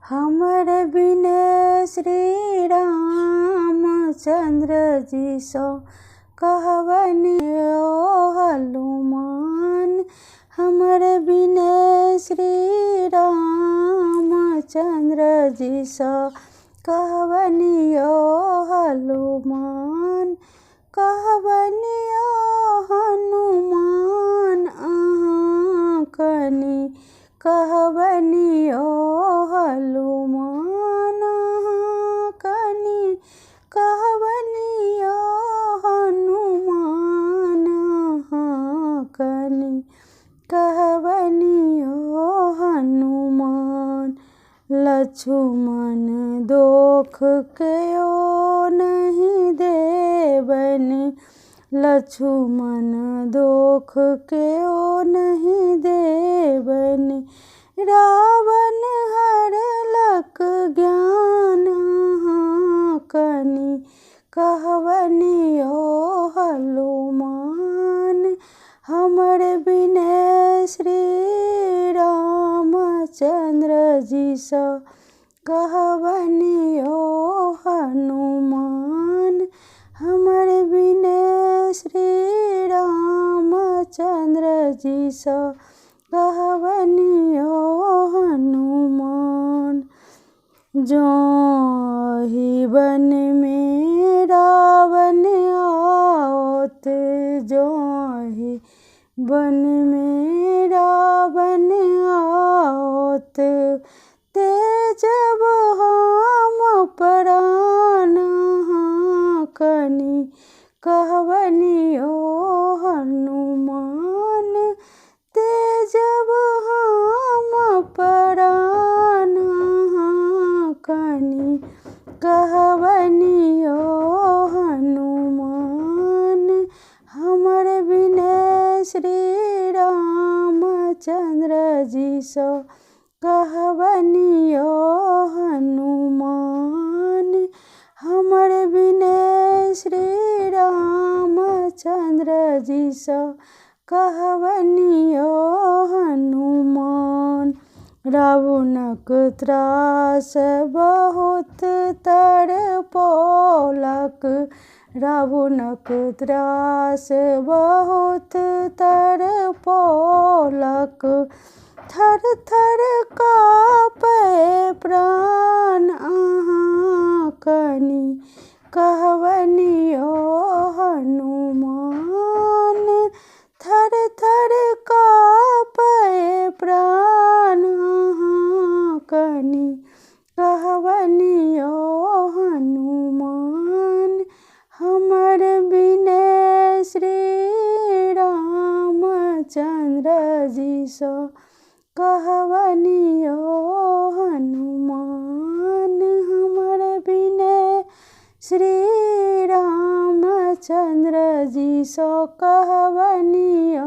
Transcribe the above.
हमर बिने श्री रामचंद्र जी सो कहबनि ओ हनुमान। हमर बिने श्री रामचंद्र जी सो कहबनि ओ हनुमान। कहबनि ओ हनुमान अहाँ कनि कहबनि ओ हनुमान अहाँ कनि कहबनि ओ हनुमान अहाँ कनि कहबनि ओ हनुमान। लक्ष्मण दोख कयो नहीं देबनि। लक्ष्मण दोख कयो नहीं देबनि। रावण हरलक ज्ञान अहाँ कनि कहबनि ओ हनुमान। हमर बिने श्री रामचंद्र जी सो कहबनि ओ हनुमान। हमर बिने श्री रामचंद्र जी सो कहबनि ओ हनुमान। जोहि वन में रावण आओत। जोहि वन में रावण आओत। तेजब हम प्राण अहाँ कनि कहबनि ओ हनुमान। तेजब हम प्राण अहाँ कनि कहबनि ओ हनुमान। हमर बिने श्री रामचंद्र जी सो कहबनि ओ हनुमान। हमर बिने श्री रामचंद्र जी सो कहबनि ओ हनुमान। रावणक त्रास बहुत तड़पौलक। रावणक त्रास बहुत तड़पौलक। थर थर काँपै प्राण अहाँ कनि कहबनि ओ हनुमान। थर थर काँपै प्राण अहाँ कनि कहबनि ओ हनुमान। हमर बिने श्री रामचंद्र जी सो कहबनि ओ हनुमान। हमर बिने श्री रामचंद्र जी सो कहबनि ओ